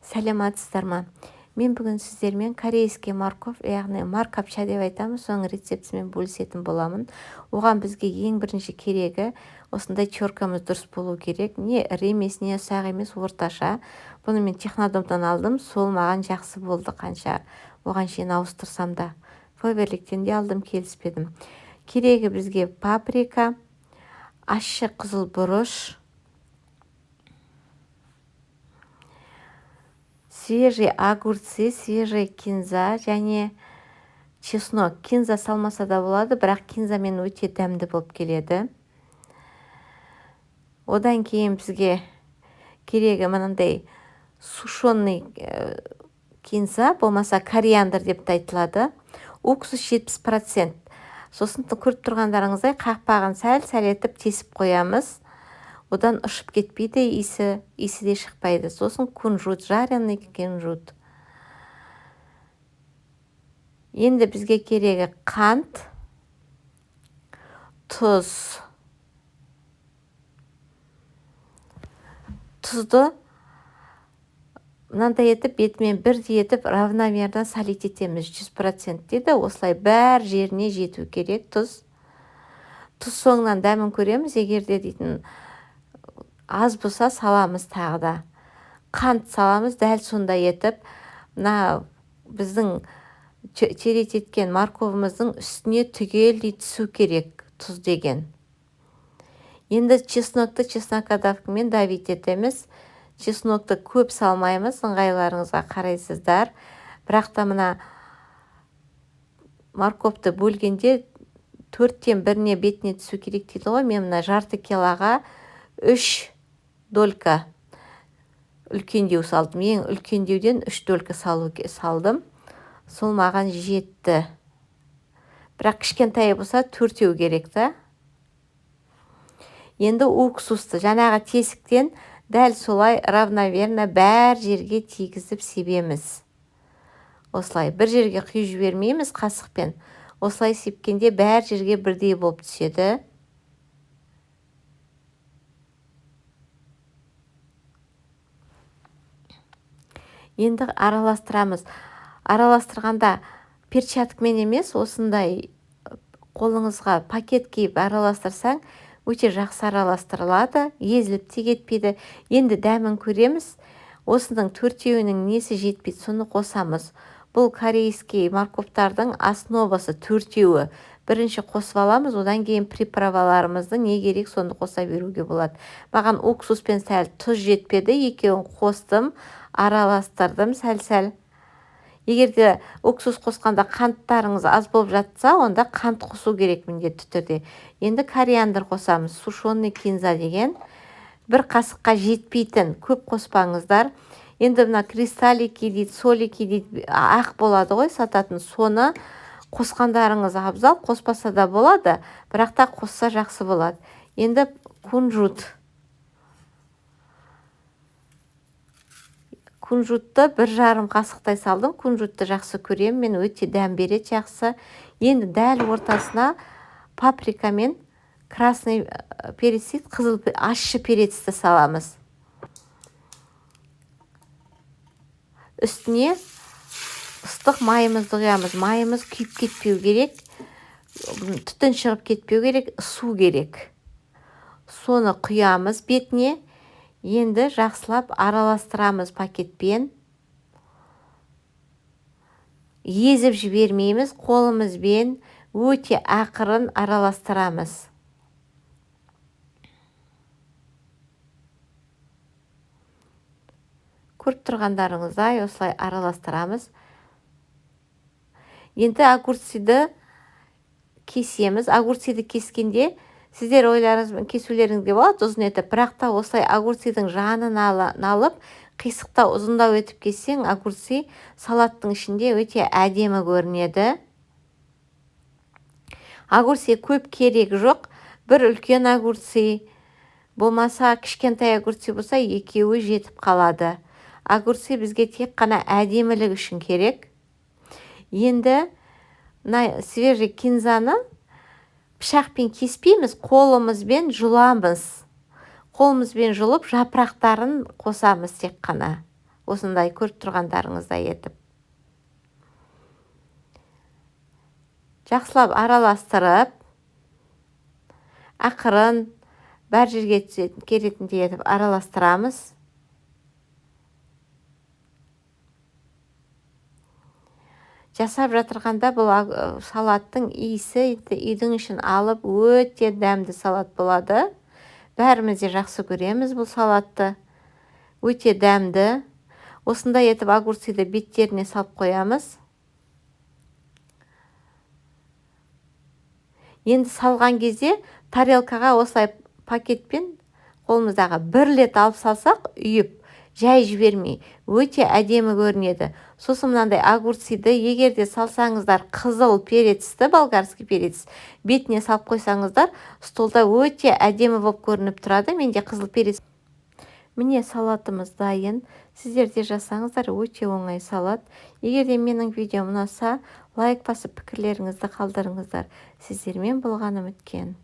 Сәлематсыздар ма? Мен бүгін сіздермен корейский морковь, яғни маркапча деп айтамыз, соның рецептісімен бөлісетін боламын. Оған бізге ең бірінші керегі, осындай теркамыз дұрыс болу керек. Не ірі емес, не ұсақ емес, орташа. Бұны мен технодомнан алдым, сол маған жақсы болды қанша. Оған шейін ауыстырсам да. Фаберликтен де алдым, келіспедім. Керегі бізге паприка, ащы қызыл бұрыш, свежий огурцы, свежий кинза және чеснок. Кинза салмаса да болады, бірақ кинзамен өте дәмді болып келеді. Одан кейін бізге керегі мынандай сушеный кинза, болмаса кориандр деп те айтылады. Уксус 70%. Сосын көріп тұрғандарыңыздай қақпағын сәл етіп тесіп қоямыз. Одан ұшып кетпейді, иісі де шықпайды. Сосын кунжут, жареный кунжут. Енді бізге керегі қант, тұз. Тұзды мынандай етіп, бетімен бірдей етіп, равномерно солить етеміз, 100% дейді. Осылай бәр жеріне жету керек тұз. Тұз соңынан дәмін көреміз, егерде дейтін аз болса саламыз тағы да. Қант саламыз дәл сондай етіп, мына біздің терет еткен морковымыздың үстіне түгелдей түсу керек тұз деген. Енді чеснокты чеснокодавкамен давить етеміз. Чеснокты көп салмаймыз, ыңғайларыңызға қарайсыздар. Бірақ та мына морковты бөлгенде 4-тен 1-не бетіне түсу керек дейді ғой. Мен мына жарты килоға 3 долька үлкендеу салдым. Ең үлкендеуден 3 долька салдым. Сол маған жетті. Бірақ кішкентай болса 4-еу керек та. Енді уксусты жаңағы тесіктен дәл солай равномерно бәр жерге тигізіп себеміз. Осылай бір жерге құйып жібермейміз қасықпен. Осылай сепкенде бәр жерге бірдей болып түседі. Енді араластырамыз. Араластырғанда перчаткамен емес, осындай қолыңызға пакет киіп араластырсаң, өте жақсы араластырылады, езіліп те кетпейді. Енді дәмін көреміз. Осының 4-еуінің несі жетпейді, соны қосамыз. Бұл корейский морковтардың основасы 4-еуі. Бірінші қосып аламыз, одан кейін приправаларымызды не керек соны қоса беруге болады. Маған уксуспен сәл тұз жетпеді, екеуін қостым, араластырдым сәл. Егерде уксус қосқанда қанттарыңыз аз болып жатса, онда қант қосу керек міндетті түрде. Енді кориандр қосамыз, сушеный кинза деген. Бір қасыққа жетпейтін, көп қоспаңыздар. Енді мына кристаллики дейді, солики дейді, ақ болады ғой сататын. Соны қосқандарыңыз абзал, қоспаса да болады, бірақ та қосса жақсы болады. Енді кунжут. Кунжутты 1,5 қасықтай салдым. Кунжутты жақсы көрем, мен өте дәм береді жақсы. Енді дәл ортасына паприка мен красный перец, қызыл ащы перецті саламыз. Үстіне ыстық майымызды құямыз. Майымыз күйіп кетпеу керек, түтін шығып кетпеу керек, су керек. Соны құямыз бетіне. Енді жақсылап араластырамыз пакетпен. Езіп жібермейміз, қолымызбен өте ақырын араластырамыз. Көріп тұрғандарыңыздай осылай араластырамыз. Енді огурцыды кесеміз. Огурцыды кескенде сіздер ойларыңызбен кесулеріңізге болады ұзын етіп, бірақ та осылай огурцыдың жанын алып, қисықта ұзындау етіп кессең, огурцы салаттың ішінде өте әдемі көрінеді. Огурцы көп керек жоқ. Бір үлкен огурцы, болмаса кішкентай огурцы болса, екеуі жетіп қалады. Огурцы бізге тек қана әдемілік үшін керек. Енді свежий кинзаны пышақпен кеспейміз, қолымызбен жұламыз. Қолымызбен жұлып, жапырақтарын қосамыз тек қана. осындай көріп тұрғандарыңыздай етіп. Жақсылап араластырып, ақырын бар жерге келетіндей етіп араластырамыз. Жасап жатырғанда бұл салаттың иісі үйдің ішін алып, өте дәмді салат болады. Бәріміз де жақсы көреміз бұл салатты. Өте дәмді. Осындай етіп огурцыйды беттеріне салып қоямыз. Енді салған кезде тарелкаға осылай пакетпен қолымыздағы 1 рет алып салсақ, үйіп, жай жібермей, өте әдемі көрінеді. Сосын мынандай огурцыйды егер де салсаңыздар қызыл перецті, болгарский перец, бетіне салып қойсаңыздар, столда өте әдемі болып көрініп тұрады. Менде қызыл перец. Міне салатымыз дайын. Сіздер де жасаңыздар, өте оңай салат. Егер де менің видеом ұнаса, лайк басып пікірлеріңізді қалдырыңыздар. Сіздермен болғаным өткен.